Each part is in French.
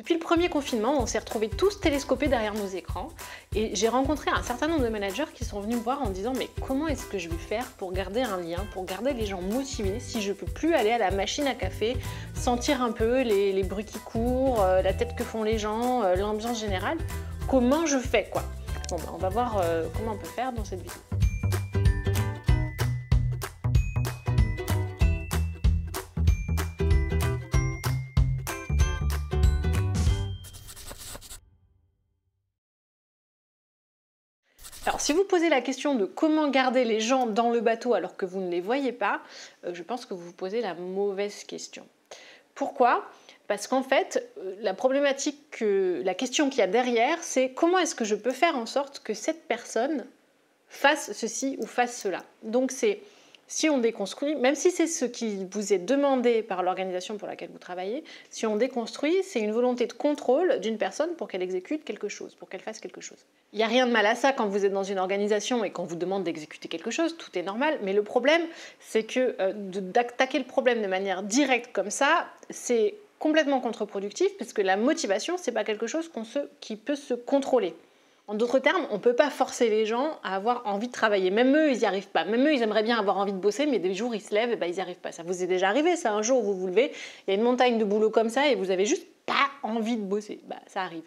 Depuis le premier confinement, on s'est retrouvés tous télescopés derrière nos écrans et j'ai rencontré un certain nombre de managers qui sont venus me voir en disant mais comment est-ce que je vais faire pour garder un lien, pour garder les gens motivés si je peux plus aller à la machine à café, sentir un peu les bruits qui courent, la tête que font les gens, l'ambiance générale. Comment je fais quoi? Bon, ben, on va voir comment on peut faire dans cette vidéo. Alors si vous posez la question de comment garder les gens dans le bateau alors que vous ne les voyez pas, je pense que vous vous posez la mauvaise question. Pourquoi? Parce qu'en fait, la problématique, la question qu'il y a derrière, c'est comment est-ce que je peux faire en sorte que cette personne fasse ceci ou fasse cela. Donc c'est, si on déconstruit, même si c'est ce qui vous est demandé par l'organisation pour laquelle vous travaillez, si on déconstruit, c'est une volonté de contrôle d'une personne pour qu'elle exécute quelque chose, pour qu'elle fasse quelque chose. Il n'y a rien de mal à ça quand vous êtes dans une organisation et qu'on vous demande d'exécuter quelque chose, tout est normal, mais le problème, c'est que d'attaquer le problème de manière directe comme ça, c'est complètement contre-productif parce que la motivation, c'est pas quelque chose qui peut se contrôler. En d'autres termes, on ne peut pas forcer les gens à avoir envie de travailler. Même eux, ils n'y arrivent pas. Même eux, ils aimeraient bien avoir envie de bosser, mais des jours, ils se lèvent et ben, ils n'y arrivent pas. Ça vous est déjà arrivé, ça, un jour où vous vous levez, il y a une montagne de boulot comme ça et vous avez juste pas envie de bosser. Ben, ça arrive.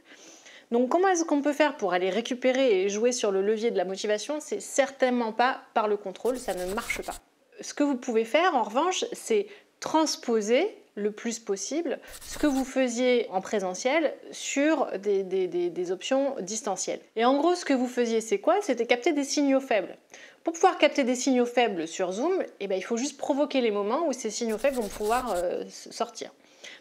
Donc comment est-ce qu'on peut faire pour aller récupérer et jouer sur le levier de la motivation? C'est certainement pas par le contrôle, ça ne marche pas. Ce que vous pouvez faire, en revanche, c'est transposer le plus possible ce que vous faisiez en présentiel sur des options distancielles. Et en gros, ce que vous faisiez, c'est quoi? C'était capter des signaux faibles. Pour pouvoir capter des signaux faibles sur Zoom, eh ben, il faut juste provoquer les moments où ces signaux faibles vont pouvoir sortir.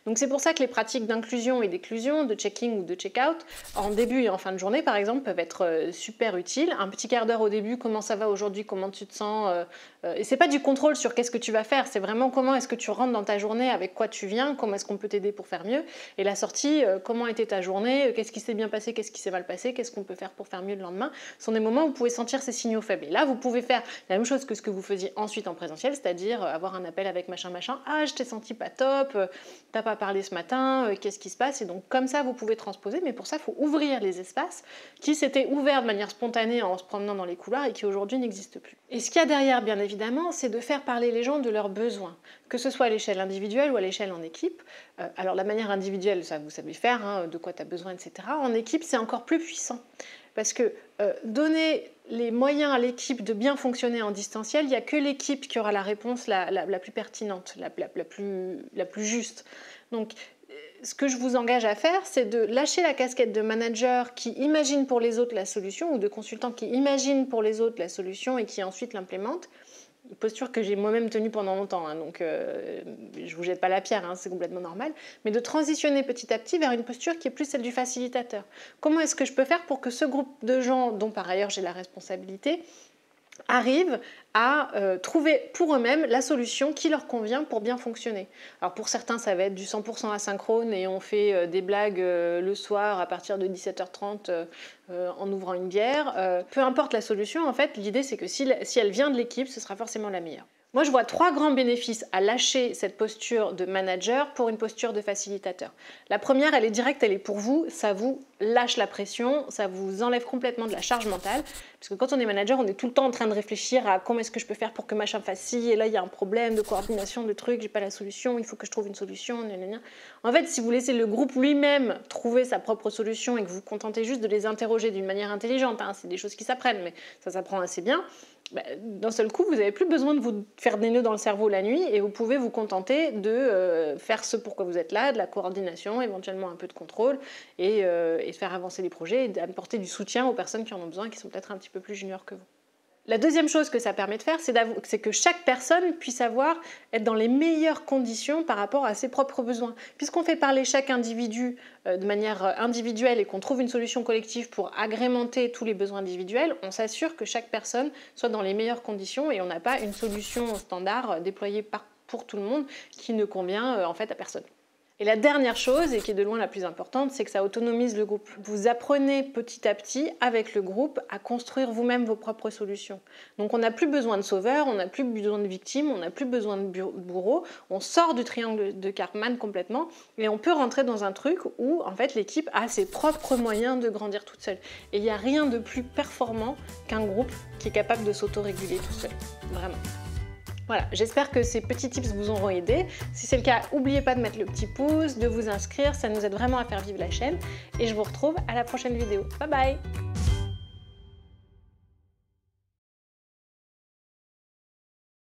Donc c'est pour ça que les pratiques d'inclusion et d'exclusion, de check-in ou de check-out, en début et en fin de journée par exemple, peuvent être super utiles. Un petit quart d'heure au début, comment ça va aujourd'hui, comment tu te sens, et c'est pas du contrôle sur qu'est-ce que tu vas faire, c'est vraiment comment est-ce que tu rentres dans ta journée, avec quoi tu viens, comment est-ce qu'on peut t'aider pour faire mieux. Et la sortie, comment était ta journée, qu'est-ce qui s'est bien passé, qu'est-ce qui s'est mal passé, qu'est-ce qu'on peut faire pour faire mieux le lendemain. Ce sont des moments où vous pouvez sentir ces signaux faibles. Et là, vous pouvez faire la même chose que ce que vous faisiez ensuite en présentiel, c'est-à-dire avoir un appel avec machin, ah je t'ai senti pas top, t'as pas parlé ce matin, qu'est-ce qui se passe? Et donc comme ça vous pouvez transposer, mais pour ça il faut ouvrir les espaces qui s'étaient ouverts de manière spontanée en se promenant dans les couloirs et qui aujourd'hui n'existent plus. Et ce qu'il y a derrière bien évidemment, c'est de faire parler les gens de leurs besoins, que ce soit à l'échelle individuelle ou à l'échelle en équipe. Alors la manière individuelle, ça vous savez faire, hein, de quoi tu as besoin, etc. En équipe c'est encore plus puissant. Parce que donner les moyens à l'équipe de bien fonctionner en distanciel, il n'y a que l'équipe qui aura la réponse la plus pertinente, la plus juste. Donc, ce que je vous engage à faire, c'est de lâcher la casquette de manager qui imagine pour les autres la solution ou de consultant qui imagine pour les autres la solution et qui ensuite l'implémente. Une posture que j'ai moi-même tenue pendant longtemps, hein, donc je vous jette pas la pierre, hein, c'est complètement normal, mais de transitionner petit à petit vers une posture qui est plus celle du facilitateur. Comment est-ce que je peux faire pour que ce groupe de gens, dont par ailleurs j'ai la responsabilité, arrivent à trouver pour eux-mêmes la solution qui leur convient pour bien fonctionner. Alors pour certains, ça va être du 100% asynchrone et on fait des blagues le soir à partir de 17h30 en ouvrant une bière. Peu importe la solution, en fait, l'idée c'est que si elle vient de l'équipe, ce sera forcément la meilleure. Moi, je vois 3 grands bénéfices à lâcher cette posture de manager pour une posture de facilitateur. La première, elle est directe, elle est pour vous, ça vous lâche la pression, ça vous enlève complètement de la charge mentale, parce que quand on est manager, on est tout le temps en train de réfléchir à comment est-ce que je peux faire pour que machin fasse ci, et là il y a un problème de coordination, de trucs, j'ai pas la solution, il faut que je trouve une solution, gna. En fait, si vous laissez le groupe lui-même trouver sa propre solution et que vous vous contentez juste de les interroger d'une manière intelligente, hein, c'est des choses qui s'apprennent, mais ça s'apprend assez bien, d'un seul coup, vous n'avez plus besoin de vous faire des nœuds dans le cerveau la nuit et vous pouvez vous contenter de faire ce pourquoi vous êtes là, de la coordination, éventuellement un peu de contrôle et de faire avancer les projets et d'apporter du soutien aux personnes qui en ont besoin, qui sont peut-être un petit peu plus juniors que vous. La deuxième chose que ça permet de faire, c'est que chaque personne puisse être dans les meilleures conditions par rapport à ses propres besoins. Puisqu'on fait parler chaque individu de manière individuelle et qu'on trouve une solution collective pour agrémenter tous les besoins individuels, on s'assure que chaque personne soit dans les meilleures conditions et on n'a pas une solution standard déployée pour tout le monde qui ne convient en fait à personne. Et la dernière chose, et qui est de loin la plus importante, c'est que ça autonomise le groupe. Vous apprenez petit à petit, avec le groupe, à construire vous-même vos propres solutions. Donc on n'a plus besoin de sauveurs, on n'a plus besoin de victimes, on n'a plus besoin de bourreaux, on sort du triangle de Karpman complètement, et on peut rentrer dans un truc où en fait l'équipe a ses propres moyens de grandir toute seule. Et il n'y a rien de plus performant qu'un groupe qui est capable de s'autoréguler tout seul. Vraiment. Voilà, j'espère que ces petits tips vous auront aidé. Si c'est le cas, n'oubliez pas de mettre le petit pouce, de vous inscrire, ça nous aide vraiment à faire vivre la chaîne. Et je vous retrouve à la prochaine vidéo. Bye bye!